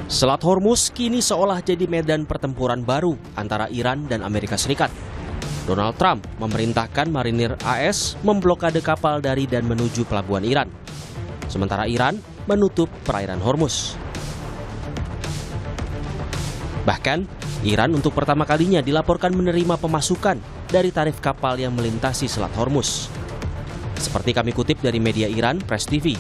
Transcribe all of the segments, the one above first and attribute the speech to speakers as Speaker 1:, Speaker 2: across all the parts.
Speaker 1: Selat Hormuz kini seolah jadi medan pertempuran baru antara Iran dan Amerika Serikat. Donald Trump memerintahkan marinir AS memblokade kapal dari dan menuju pelabuhan Iran. Sementara Iran menutup perairan Hormuz. Bahkan, Iran untuk pertama kalinya dilaporkan menerima pemasukan dari tarif kapal yang melintasi Selat Hormuz. Seperti kami kutip dari media Iran, Press TV,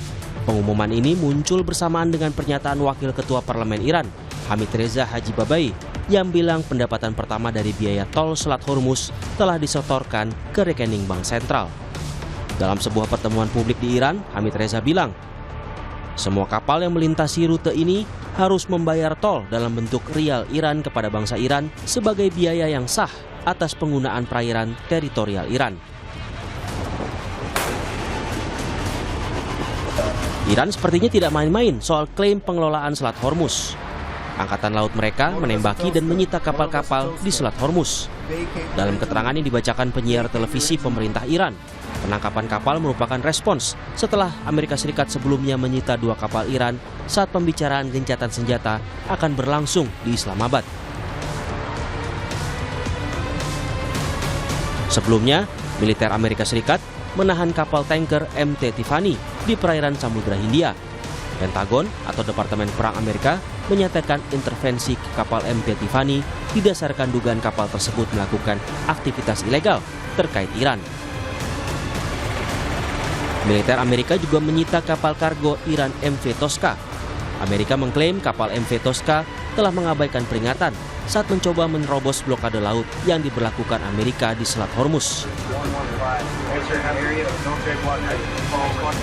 Speaker 1: pengumuman ini muncul bersamaan dengan pernyataan Wakil Ketua Parlemen Iran, Hamid Reza Hajibabai, yang bilang pendapatan pertama dari biaya tol Selat Hormuz telah disetorkan ke rekening Bank Sentral. Dalam sebuah pertemuan publik di Iran, Hamid Reza bilang, semua kapal yang melintasi rute ini harus membayar tol dalam bentuk rial Iran kepada bangsa Iran sebagai biaya yang sah atas penggunaan perairan teritorial Iran. Iran sepertinya tidak main-main soal klaim pengelolaan Selat Hormuz. Angkatan laut mereka menembaki dan menyita kapal-kapal di Selat Hormuz. Dalam keterangan yang dibacakan penyiar televisi pemerintah Iran, penangkapan kapal merupakan respons setelah Amerika Serikat sebelumnya menyita 2 kapal Iran saat pembicaraan gencatan senjata akan berlangsung di Islamabad. Sebelumnya, militer Amerika Serikat menahan kapal tanker MT Tiffany di perairan Samudra Hindia. Pentagon atau Departemen Perang Amerika menyatakan intervensi ke kapal MT Tiffany didasarkan dugaan kapal tersebut melakukan aktivitas ilegal terkait Iran. Militer Amerika juga menyita kapal kargo Iran MV Tosca. Amerika mengklaim kapal MV Tosca telah mengabaikan peringatan saat mencoba menerobos blokade laut yang diberlakukan Amerika di Selat Hormuz.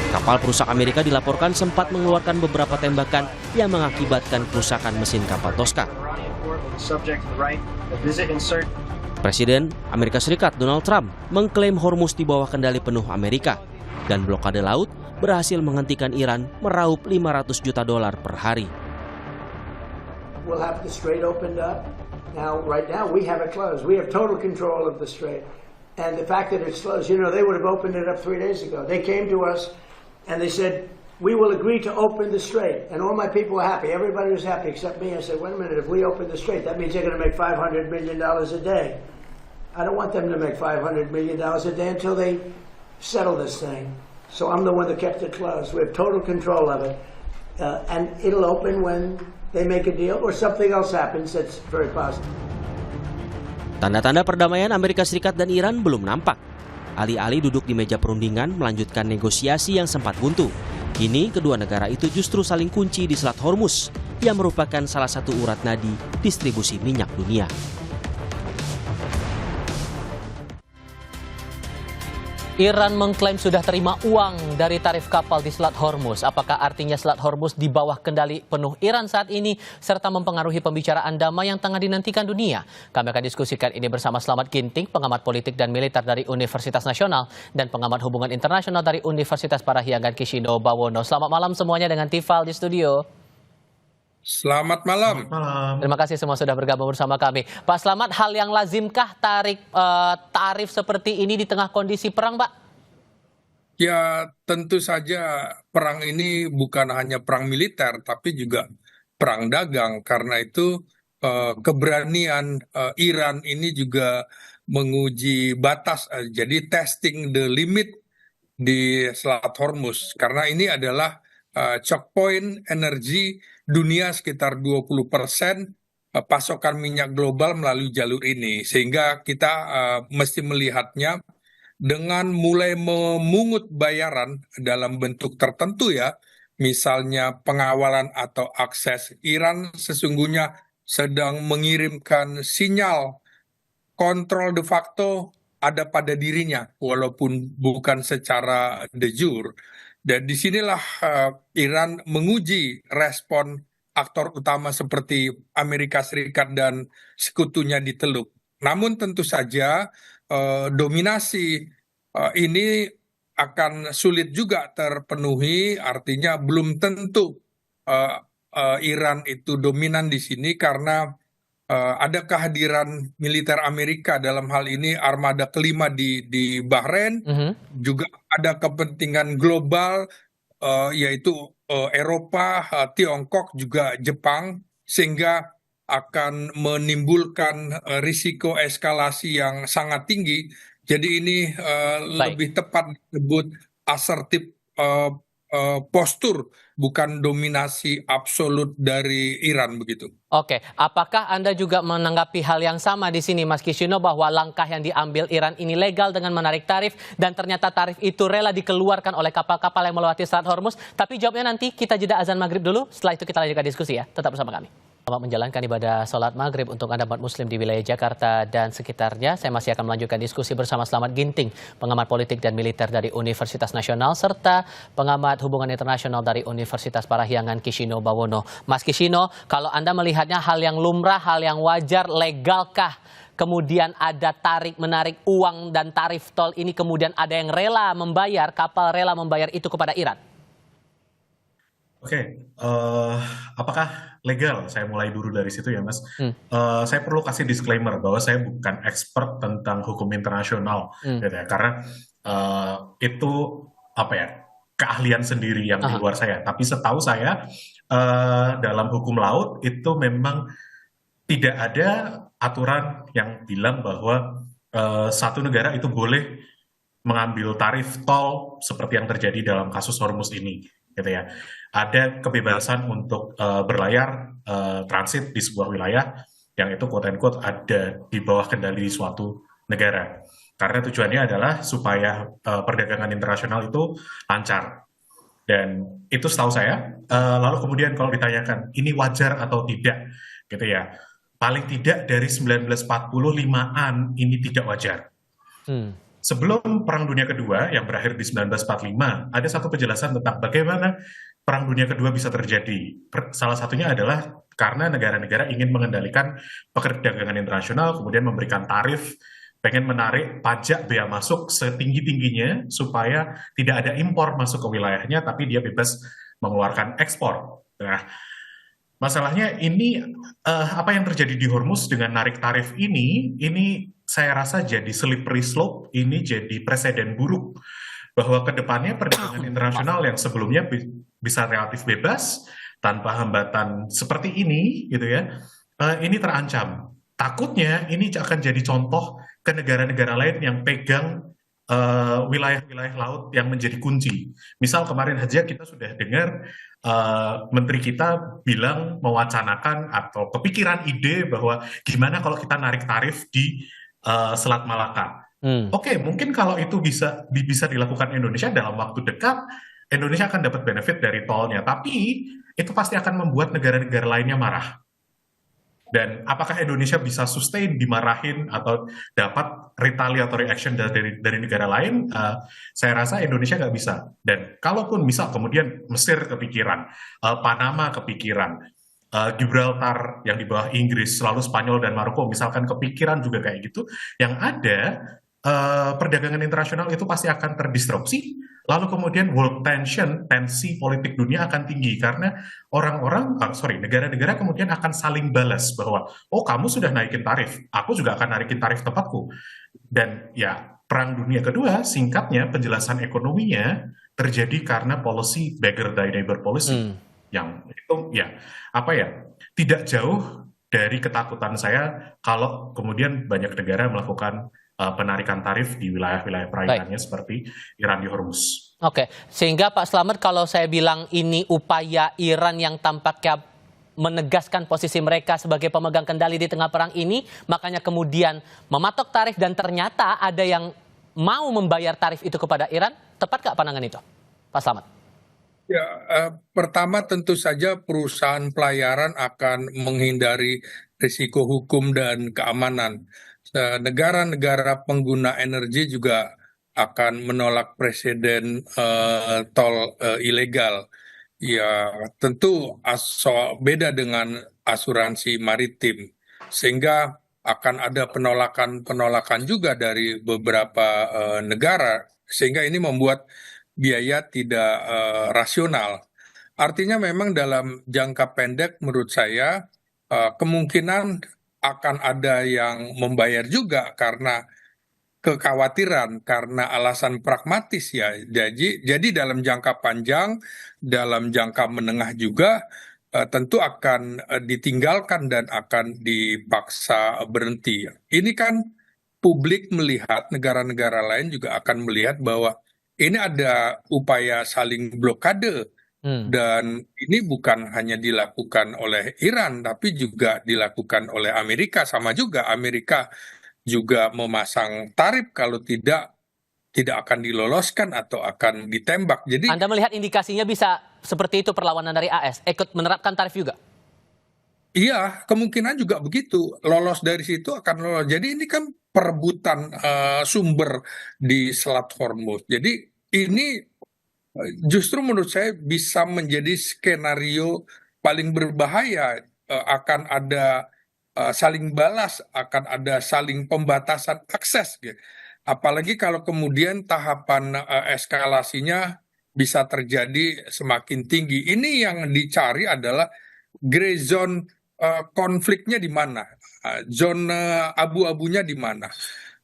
Speaker 1: Kapal perusak Amerika dilaporkan sempat mengeluarkan beberapa tembakan yang mengakibatkan kerusakan mesin kapal Tosca. Presiden Amerika Serikat Donald Trump mengklaim Hormuz di bawah kendali penuh Amerika dan blokade laut berhasil menghentikan Iran meraup $500 juta per hari.
Speaker 2: We'll have the strait opened up. Right now we have it closed. We have total control of the strait. And the fact that it's closed, they would have opened it up 3 days ago. They came to us and they said, we will agree to open the strait. And all my people were happy. Everybody was happy except me. I said, wait a minute, if we open the strait, that means they're going to make $500 million a day. I don't want them to make $500 million a day until they settle this thing. So I'm the one that kept it closed. We have total control of it. And it'll open when they make a deal or something else happens that's very positive.
Speaker 1: Tanda-tanda perdamaian Amerika Serikat dan Iran belum nampak. Alih-alih duduk di meja perundingan melanjutkan negosiasi yang sempat buntu. Kini kedua negara itu justru saling kunci di Selat Hormuz yang merupakan salah satu urat nadi distribusi minyak dunia.
Speaker 3: Iran mengklaim sudah terima uang dari tarif kapal di Selat Hormuz. Apakah artinya Selat Hormuz di bawah kendali penuh Iran saat ini, serta mempengaruhi pembicaraan damai yang tengah dinantikan dunia? Kami akan diskusikan ini bersama Slamet Ginting, pengamat politik dan militer dari Universitas Nasional, dan pengamat hubungan internasional dari Universitas Parahyangan Kishino Bawono. Selamat malam semuanya dengan Tifal di studio.
Speaker 4: Selamat malam.
Speaker 3: Terima kasih semua sudah bergabung bersama kami. Pak Slamet, hal yang lazimkah tarif seperti ini di tengah kondisi perang, Pak?
Speaker 4: Ya, tentu saja perang ini bukan hanya perang militer, tapi juga perang dagang. Karena itu keberanian Iran ini juga menguji batas, jadi testing the limit di Selat Hormuz. Karena ini adalah choke point energi dunia sekitar 20% pasokan minyak global melalui jalur ini. Sehingga kita mesti melihatnya dengan mulai memungut bayaran dalam bentuk tertentu ya. Misalnya pengawalan atau akses. Iran sesungguhnya sedang mengirimkan sinyal kontrol de facto ada pada dirinya, walaupun bukan secara de jure. Dan disinilah Iran menguji respon aktor utama seperti Amerika Serikat dan sekutunya di Teluk. Namun tentu saja dominasi ini akan sulit juga terpenuhi, artinya belum tentu Iran itu dominan di sini karena ada kehadiran militer Amerika dalam hal ini armada kelima di Bahrain, juga ada kepentingan global yaitu Eropa, Tiongkok, juga Jepang sehingga akan menimbulkan risiko eskalasi yang sangat tinggi. Jadi ini lebih tepat disebut asertif postur, bukan dominasi absolut dari Iran begitu.
Speaker 3: Oke, apakah Anda juga menanggapi hal yang sama di sini, Mas Kishino, bahwa langkah yang diambil Iran ini legal dengan menarik tarif dan ternyata tarif itu rela dikeluarkan oleh kapal-kapal yang melewati Selat Hormuz? Tapi jawabnya nanti, kita jeda azan maghrib dulu, setelah itu kita lanjutkan diskusi ya. Tetap bersama kami. Selamat menjalankan ibadah sholat maghrib untuk Anda umat muslim di wilayah Jakarta dan sekitarnya. Saya masih akan melanjutkan diskusi bersama Slamet Ginting, pengamat politik dan militer dari Universitas Nasional, serta pengamat hubungan internasional dari Universitas Parahyangan Kishino Bawono. Mas Kishino, kalau Anda melihatnya hal yang lumrah, hal yang wajar, legalkah kemudian ada tarik-menarik uang dan tarif tol ini, kemudian ada yang rela membayar, kapal rela membayar itu kepada Iran?
Speaker 5: Oke, apakah legal? Saya mulai dulu dari situ ya, Mas. Saya perlu kasih disclaimer bahwa saya bukan expert tentang hukum internasional, gitu ya, karena itu apa ya, keahlian sendiri yang di luar saya. Tapi setahu saya dalam hukum laut itu memang tidak ada aturan yang bilang bahwa satu negara itu boleh mengambil tarif tol seperti yang terjadi dalam kasus Hormuz ini, gitu ya. Ada kebebasan untuk berlayar transit di sebuah wilayah yang itu quote-unquote ada di bawah kendali suatu negara. Karena tujuannya adalah supaya perdagangan internasional itu lancar. Dan itu setahu saya. Lalu kemudian kalau ditanyakan ini wajar atau tidak, gitu ya. Paling tidak dari 1945-an ini tidak wajar. Sebelum Perang Dunia Kedua yang berakhir di 1945, ada satu penjelasan tentang bagaimana Perang Dunia Kedua bisa terjadi. Salah satunya adalah karena negara-negara ingin mengendalikan perdagangan internasional, kemudian memberikan tarif, pengen menarik pajak bea masuk setinggi-tingginya supaya tidak ada impor masuk ke wilayahnya, tapi dia bebas mengeluarkan ekspor. Nah, masalahnya ini apa yang terjadi di Hormuz dengan narik tarif ini saya rasa jadi slippery slope, ini jadi preseden buruk bahwa kedepannya perdagangan internasional yang sebelumnya bisa relatif bebas tanpa hambatan seperti ini, gitu ya, ini terancam. Takutnya ini akan jadi contoh ke negara-negara lain yang pegang wilayah-wilayah laut yang menjadi kunci. Misal kemarin aja kita sudah dengar menteri kita bilang mewacanakan atau kepikiran ide bahwa gimana kalau kita narik tarif di Selat Malaka. Oke, mungkin kalau itu bisa dilakukan Indonesia dalam waktu dekat, Indonesia akan dapat benefit dari tolnya. Tapi itu pasti akan membuat negara-negara lainnya marah. Dan apakah Indonesia bisa sustain dimarahin atau dapat retaliatory action dari negara lain? Saya rasa Indonesia nggak bisa. Dan kalaupun misal kemudian Mesir kepikiran, Panama kepikiran, Gibraltar yang di bawah Inggris, selalu Spanyol dan Maroko misalkan kepikiran juga kayak gitu, yang ada perdagangan internasional itu pasti akan terdisrupsi, lalu kemudian world tensi politik dunia akan tinggi karena negara-negara kemudian akan saling balas bahwa oh kamu sudah naikin tarif, aku juga akan naikin tarif tempatku. Dan ya Perang Dunia Kedua singkatnya penjelasan ekonominya terjadi karena policy beggar thy neighbor policy yang itu ya tidak jauh dari ketakutan saya kalau kemudian banyak negara melakukan penarikan tarif di wilayah-wilayah perairannya seperti Iran di Hormuz.
Speaker 3: Oke, sehingga Pak Slamet, kalau saya bilang ini upaya Iran yang tampaknya menegaskan posisi mereka sebagai pemegang kendali di tengah perang ini, makanya kemudian mematok tarif dan ternyata ada yang mau membayar tarif itu kepada Iran, tepat nggak pandangan itu, Pak Slamet?
Speaker 4: Ya, pertama tentu saja perusahaan pelayaran akan menghindari risiko hukum dan keamanan. Negara-negara pengguna energi juga akan menolak presiden tol ilegal. Ya, tentu beda dengan asuransi maritim, sehingga akan ada penolakan juga dari beberapa negara, sehingga ini membuat biaya tidak rasional. Artinya memang dalam jangka pendek menurut saya kemungkinan akan ada yang membayar juga karena kekhawatiran, karena alasan pragmatis ya. Jadi dalam jangka panjang, dalam jangka menengah juga tentu akan ditinggalkan dan akan dipaksa berhenti. Ini kan publik melihat, negara-negara lain juga akan melihat bahwa ini ada upaya saling blokade. Dan ini bukan hanya dilakukan oleh Iran, tapi juga dilakukan oleh Amerika. Sama juga Amerika juga memasang tarif, kalau tidak akan diloloskan atau akan ditembak. Jadi
Speaker 3: Anda melihat indikasinya bisa seperti itu perlawanan dari AS, ikut menerapkan tarif juga?
Speaker 4: iya, kemungkinan juga begitu. Lolos dari situ akan lolos. Jadi ini kan perebutan sumber di Selat Hormuz. Jadi ini justru menurut saya bisa menjadi skenario paling berbahaya. Akan ada saling balas, akan ada saling pembatasan akses, gitu. Apalagi kalau kemudian tahapan eskalasinya bisa terjadi semakin tinggi. Ini yang dicari adalah gray zone, konfliknya di mana, zona abu-abunya di mana.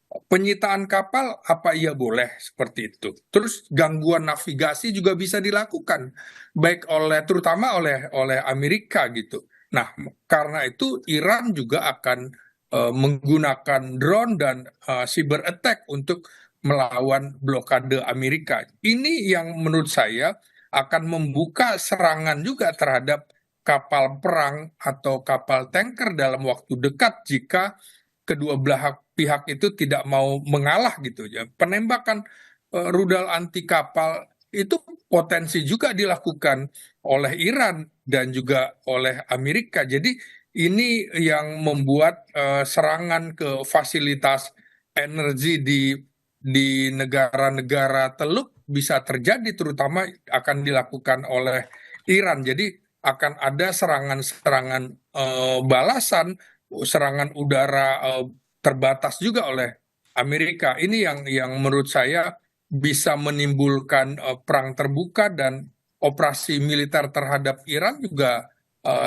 Speaker 4: Penyitaan kapal apa iya boleh seperti itu. Terus gangguan navigasi juga bisa dilakukan, baik terutama oleh Amerika gitu. Nah, karena itu Iran juga akan menggunakan drone dan cyber attack untuk melawan blokade Amerika. Ini yang menurut saya akan membuka serangan juga terhadap kapal perang atau kapal tanker dalam waktu dekat jika kedua belah pihak itu tidak mau mengalah gitu ya. Penembakan rudal anti kapal itu potensi juga dilakukan oleh Iran dan juga oleh Amerika. Jadi ini yang membuat serangan ke fasilitas energi di negara-negara Teluk bisa terjadi, terutama akan dilakukan oleh Iran. Jadi akan ada serangan-serangan balasan, serangan udara terbatas juga oleh Amerika. Ini yang menurut saya bisa menimbulkan perang terbuka, dan operasi militer terhadap Iran juga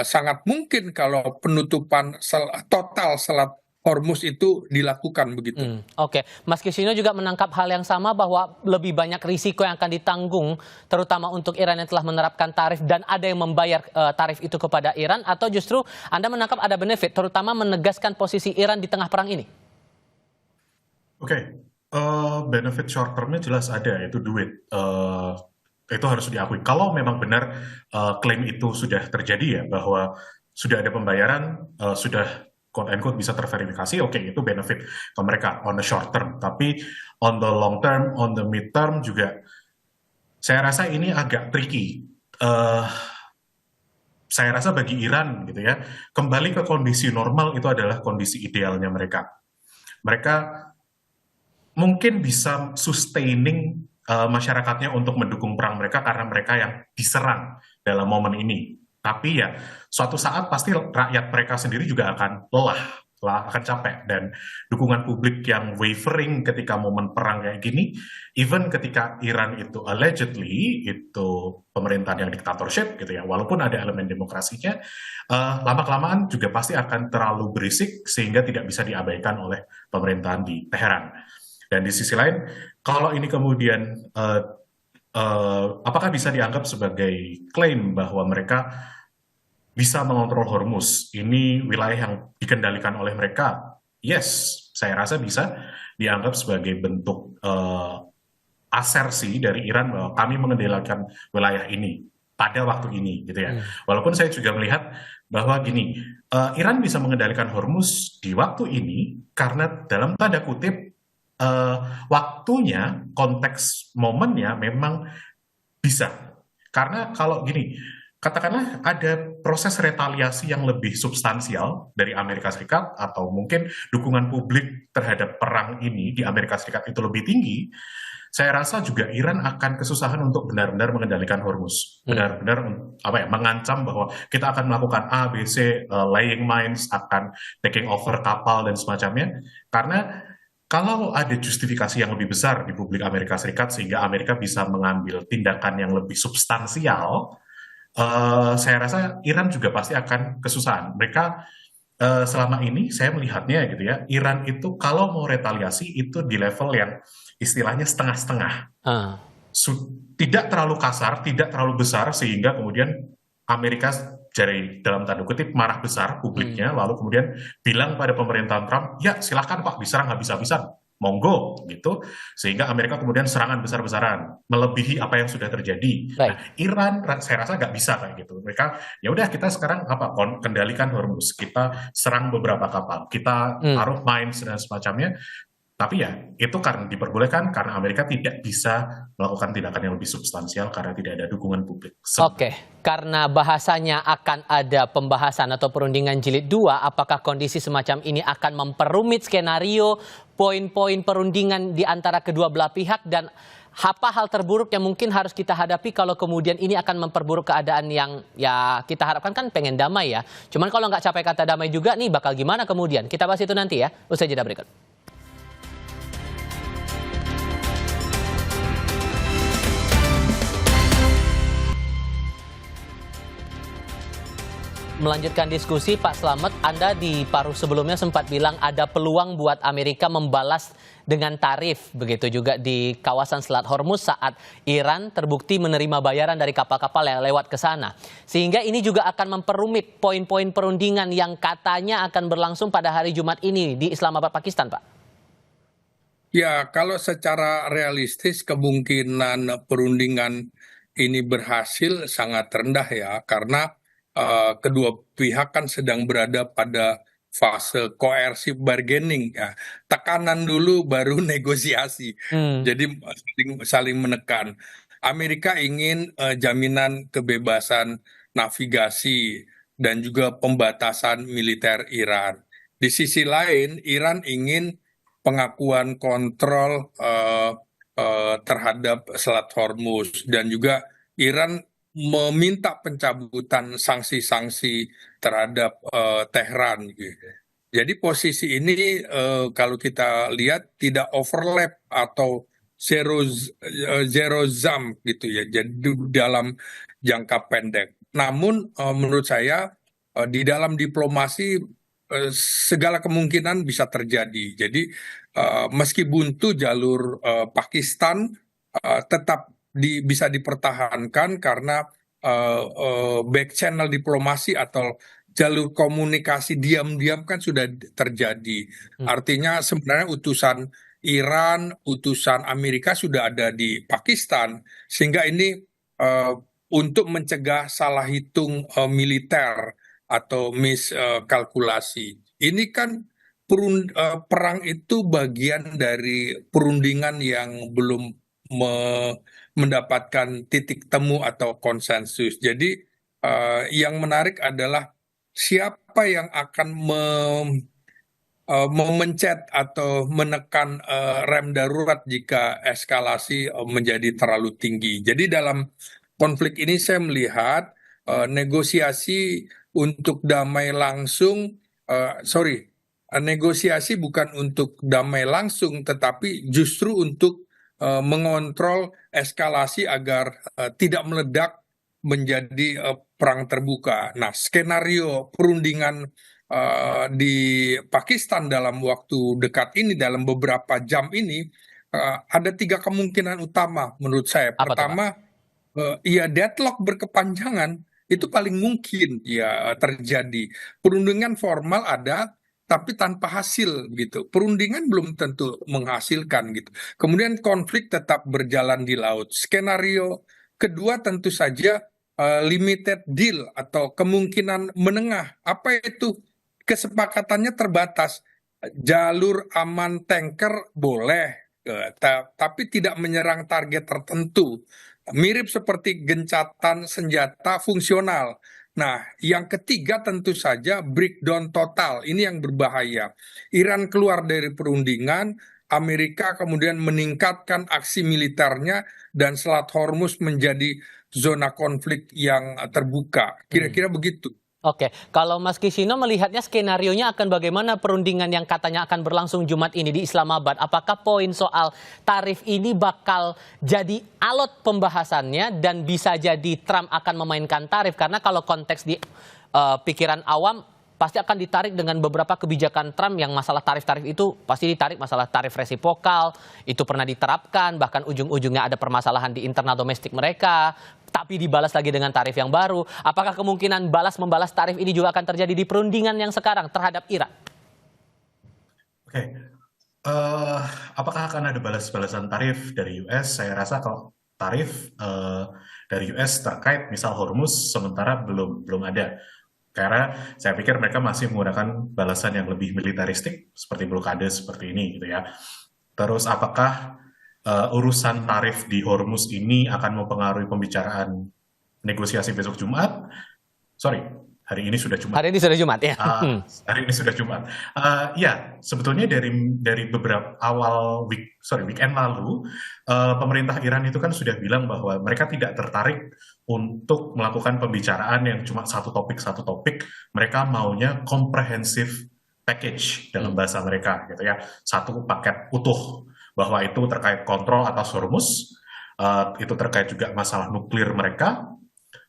Speaker 4: sangat mungkin kalau penutupan total Selat Hormuz itu dilakukan begitu.
Speaker 3: Oke, Mas Kisino juga menangkap hal yang sama, bahwa lebih banyak risiko yang akan ditanggung, terutama untuk Iran yang telah menerapkan tarif dan ada yang membayar tarif itu kepada Iran, atau justru Anda menangkap ada benefit, terutama menegaskan posisi Iran di tengah perang ini?
Speaker 5: Oke, benefit short termnya jelas ada, yaitu duit. Itu harus diakui. Kalau memang benar klaim itu sudah terjadi ya, bahwa sudah ada pembayaran, sudah quote unquote bisa terverifikasi, oke, itu benefit ke mereka on the short term. Tapi on the long term, on the mid term juga, saya rasa ini agak tricky. Saya rasa bagi Iran gitu ya, kembali ke kondisi normal itu adalah kondisi idealnya mereka. Mereka mungkin bisa sustaining masyarakatnya untuk mendukung perang mereka karena mereka yang diserang dalam momen ini. Tapi ya suatu saat pasti rakyat mereka sendiri juga akan lelah, akan capek, dan dukungan publik yang wavering ketika momen perang kayak gini, even ketika Iran itu allegedly itu pemerintahan yang diktatorship gitu ya, walaupun ada elemen demokrasinya, lama-kelamaan juga pasti akan terlalu berisik sehingga tidak bisa diabaikan oleh pemerintahan di Teheran. Dan di sisi lain, kalau ini kemudian apakah bisa dianggap sebagai klaim bahwa mereka bisa mengontrol Hormuz, ini wilayah yang dikendalikan oleh mereka? Yes, saya rasa bisa dianggap sebagai bentuk asersi dari Iran bahwa kami mengendalikan wilayah ini pada waktu ini, gitu ya. Walaupun saya juga melihat bahwa gini, Iran bisa mengendalikan Hormuz di waktu ini karena dalam tanda kutip waktunya, konteks momennya memang bisa. Karena kalau gini, katakanlah ada proses retaliasi yang lebih substansial dari Amerika Serikat, atau mungkin dukungan publik terhadap perang ini di Amerika Serikat itu lebih tinggi, saya rasa juga Iran akan kesusahan untuk benar-benar mengendalikan Hormuz. Benar-benar mengancam bahwa kita akan melakukan A, B, C, laying mines, akan taking over kapal dan semacamnya. Karena kalau ada justifikasi yang lebih besar di publik Amerika Serikat sehingga Amerika bisa mengambil tindakan yang lebih substansial, saya rasa Iran juga pasti akan kesusahan. Mereka selama ini saya melihatnya gitu ya, Iran itu kalau mau retaliasi itu di level yang istilahnya setengah-setengah. Tidak terlalu kasar, tidak terlalu besar sehingga kemudian Amerika dari dalam tanda kutip marah besar publiknya, lalu kemudian bilang pada pemerintahan Trump, ya silahkan Pak diserang habis-habisan, monggo gitu, sehingga Amerika kemudian serangan besar-besaran melebihi apa yang sudah terjadi.
Speaker 3: Baik.
Speaker 5: Nah, Iran saya rasa nggak bisa kayak gitu. Mereka ya udah kita sekarang kendalikan Hormuz, kita serang beberapa kapal, kita taruh mines dan semacamnya. Tapi ya itu karena diperbolehkan karena Amerika tidak bisa melakukan tindakan yang lebih substansial karena tidak ada dukungan publik.
Speaker 3: Oke, karena bahasanya akan ada pembahasan atau perundingan jilid 2, apakah kondisi semacam ini akan memperumit skenario poin-poin perundingan di antara kedua belah pihak, dan apa hal terburuk yang mungkin harus kita hadapi kalau kemudian ini akan memperburuk keadaan yang ya kita harapkan kan pengen damai ya. Cuman kalau nggak capai kata damai juga nih bakal gimana kemudian? Kita bahas itu nanti ya, usai jeda berikut. Melanjutkan diskusi, Pak Slamet, Anda di paruh sebelumnya sempat bilang ada peluang buat Amerika membalas dengan tarif. Begitu juga di kawasan Selat Hormuz saat Iran terbukti menerima bayaran dari kapal-kapal yang lewat ke sana. Sehingga ini juga akan memperumit poin-poin perundingan yang katanya akan berlangsung pada hari Jumat ini di Islamabad, Pakistan, Pak.
Speaker 4: Ya, kalau secara realistis kemungkinan perundingan ini berhasil sangat rendah ya, karena kedua pihak kan sedang berada pada fase coercive bargaining ya, tekanan dulu baru negosiasi. Jadi saling menekan. Amerika ingin jaminan kebebasan navigasi dan juga pembatasan militer Iran. Di sisi lain, Iran ingin pengakuan kontrol terhadap Selat Hormuz, dan juga Iran meminta pencabutan sanksi-sanksi terhadap Tehran. Jadi posisi ini kalau kita lihat tidak overlap atau zero sum gitu ya, jadi dalam jangka pendek. Namun menurut saya di dalam diplomasi segala kemungkinan bisa terjadi. Jadi meski buntu jalur Pakistan tetap bisa dipertahankan karena back channel diplomasi atau jalur komunikasi diam-diam kan sudah terjadi. Artinya sebenarnya utusan Iran, utusan Amerika sudah ada di Pakistan, sehingga ini untuk mencegah salah hitung militer atau miskalkulasi. Ini kan perang itu bagian dari perundingan yang belum mendapatkan titik temu atau konsensus. Jadi yang menarik adalah siapa yang akan memencet atau menekan rem darurat jika eskalasi menjadi terlalu tinggi. Jadi dalam konflik ini saya melihat negosiasi untuk damai langsung, negosiasi bukan untuk damai langsung, tetapi justru untuk mengontrol eskalasi agar tidak meledak menjadi perang terbuka. Nah, skenario perundingan di Pakistan dalam waktu dekat ini, dalam beberapa jam ini, ada 3 kemungkinan utama menurut saya. Pertama, ya deadlock berkepanjangan itu paling mungkin ya terjadi. Perundingan formal ada, tapi tanpa hasil gitu. Perundingan belum tentu menghasilkan gitu. Kemudian konflik tetap berjalan di laut. Skenario kedua tentu saja limited deal atau kemungkinan menengah. Apa itu? Kesepakatannya terbatas. Jalur aman tanker boleh, tapi tidak menyerang target tertentu. Mirip seperti gencatan senjata fungsional. Nah, yang ketiga tentu saja breakdown total. Ini yang berbahaya. Iran keluar dari perundingan, Amerika kemudian meningkatkan aksi militernya, dan Selat Hormuz menjadi zona konflik yang terbuka. Kira-kira begitu.
Speaker 3: Oke, kalau Mas Kisino melihatnya skenarionya akan bagaimana perundingan yang katanya akan berlangsung Jumat ini di Islamabad? Apakah poin soal tarif ini bakal jadi alot pembahasannya dan bisa jadi Trump akan memainkan tarif? Karena kalau konteks di pikiran awam, pasti akan ditarik dengan beberapa kebijakan Trump yang masalah tarif-tarif itu pasti ditarik, masalah tarif resipokal itu pernah diterapkan, bahkan ujung-ujungnya ada permasalahan di internal domestik mereka, tapi dibalas lagi dengan tarif yang baru. Apakah kemungkinan balas-membalas tarif ini juga akan terjadi di perundingan yang sekarang terhadap Iran?
Speaker 5: Oke, apakah akan ada balas-balasan tarif dari US? Saya rasa kalau tarif dari US terkait misal Hormuz sementara belum ada. Karena saya pikir mereka masih menggunakan balasan yang lebih militaristik seperti blokade seperti ini gitu ya. Terus apakah urusan tarif di Hormuz ini akan mempengaruhi pembicaraan negosiasi besok Jumat? Sorry, hari ini sudah Jumat.
Speaker 3: Hari ini sudah Jumat ya.
Speaker 5: Hari ini sudah Jumat. Ya, sebetulnya dari beberapa weekend lalu, pemerintah Iran itu kan sudah bilang bahwa mereka tidak tertarik untuk melakukan pembicaraan yang cuma satu topik. Mereka maunya comprehensive package dalam bahasa mereka, gitu ya, satu paket utuh, bahwa itu terkait kontrol atas Hormuz, itu terkait juga masalah nuklir mereka,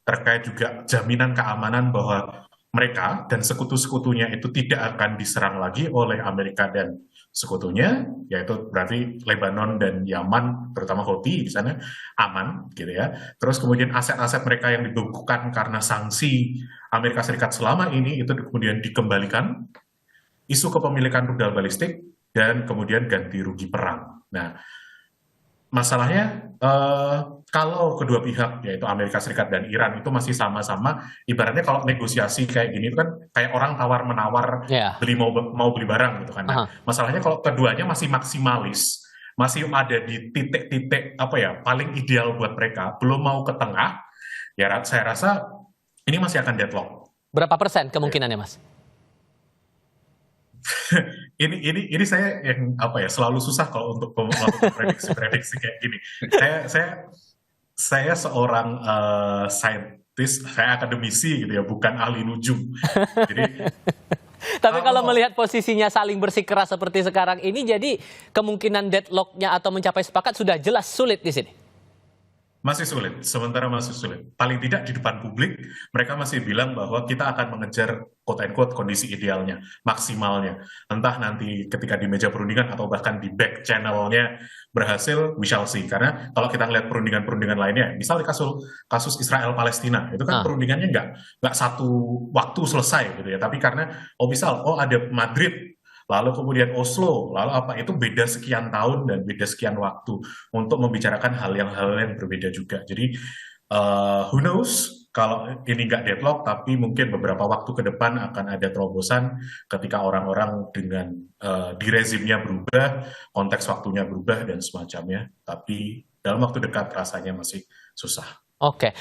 Speaker 5: terkait juga jaminan keamanan bahwa mereka dan sekutu-sekutunya itu tidak akan diserang lagi oleh Amerika dan sekutunya, yaitu berarti Lebanon dan Yaman, terutama Houthi di sana, aman, gitu ya. Terus kemudian aset-aset mereka yang dibekukan karena sanksi Amerika Serikat selama ini, itu kemudian dikembalikan, isu kepemilikan rudal balistik, dan kemudian ganti rugi perang. Nah, masalahnya kalau kedua pihak yaitu Amerika Serikat dan Iran itu masih sama-sama, ibaratnya kalau negosiasi kayak gini itu kan kayak orang tawar-menawar mau beli barang gitu kan. Nah, masalahnya kalau keduanya masih maksimalis, masih ada di titik-titik paling ideal buat mereka, belum mau ke tengah, ya saya rasa ini masih akan deadlock.
Speaker 3: Berapa persen kemungkinannya, Mas?
Speaker 5: ini saya yang selalu susah kalau untuk melakukan prediksi kayak gini. Saya seorang saintis, saya akademisi gitu ya, bukan ahli nujum. Jadi
Speaker 3: tapi kalau melihat posisinya saling bersikeras seperti sekarang ini, jadi kemungkinan deadlocknya atau mencapai sepakat sudah jelas sulit di sini.
Speaker 5: Masih sulit, sementara masih sulit. Paling tidak di depan publik, mereka masih bilang bahwa kita akan mengejar quote-unquote kondisi idealnya, maksimalnya. Entah nanti ketika di meja perundingan atau bahkan di back channel-nya berhasil, we shall see. Karena kalau kita lihat perundingan-perundingan lainnya, misalnya kasus Israel-Palestina, itu kan perundingannya nggak satu waktu selesai gitu ya. Tapi karena, ada Madrid, lalu kemudian Oslo, lalu itu beda sekian tahun dan beda sekian waktu untuk membicarakan hal yang berbeda juga. Jadi who knows kalau ini nggak deadlock, tapi mungkin beberapa waktu ke depan akan ada terobosan ketika orang-orang dengan di rezimnya berubah, konteks waktunya berubah dan semacamnya. Tapi dalam waktu dekat rasanya masih susah.
Speaker 3: Oke,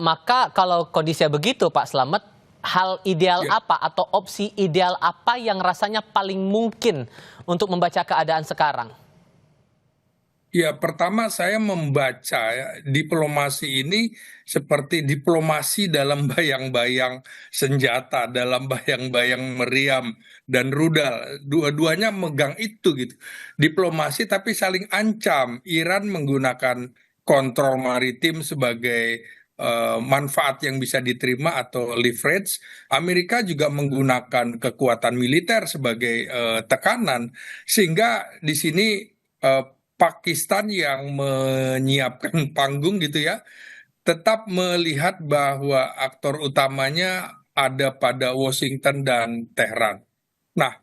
Speaker 3: maka kalau kondisinya begitu, Pak Slamet, hal ideal apa atau opsi ideal apa yang rasanya paling mungkin untuk membaca keadaan sekarang?
Speaker 4: Ya, pertama saya membaca diplomasi ini seperti diplomasi dalam bayang-bayang senjata, dalam bayang-bayang meriam dan rudal. Dua-duanya megang itu gitu. Diplomasi tapi saling ancam. Iran menggunakan kontrol maritim sebagai manfaat yang bisa diterima atau leverage. Amerika juga menggunakan kekuatan militer sebagai tekanan, sehingga di sini Pakistan yang menyiapkan panggung gitu ya, tetap melihat bahwa aktor utamanya ada pada Washington dan Tehran. Nah,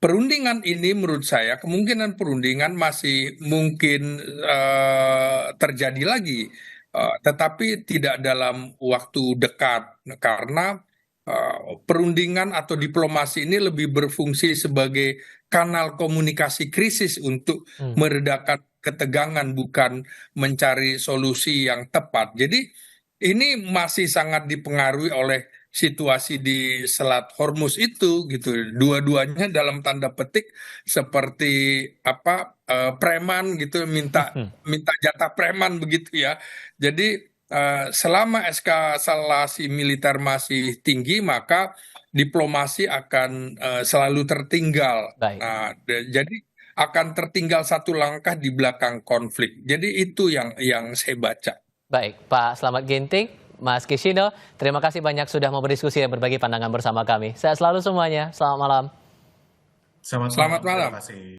Speaker 4: perundingan ini menurut saya kemungkinan perundingan masih mungkin terjadi lagi. Tetapi tidak dalam waktu dekat, karena perundingan atau diplomasi ini lebih berfungsi sebagai kanal komunikasi krisis untuk meredakan ketegangan, bukan mencari solusi yang tepat. Jadi ini masih sangat dipengaruhi oleh situasi di Selat Hormuz itu gitu. Dua-duanya dalam tanda petik seperti preman gitu, minta jatah preman begitu ya. Jadi selama eskalasi militer masih tinggi, maka diplomasi akan selalu tertinggal. Nah, jadi akan tertinggal satu langkah di belakang konflik. Jadi itu yang saya baca.
Speaker 3: Baik, Pak Slamet Ginting, Mas Kishino, terima kasih banyak sudah mau berdiskusi dan berbagi pandangan bersama kami. Sehat selalu semuanya. Selamat malam.
Speaker 4: Selamat malam.
Speaker 5: Terima kasih.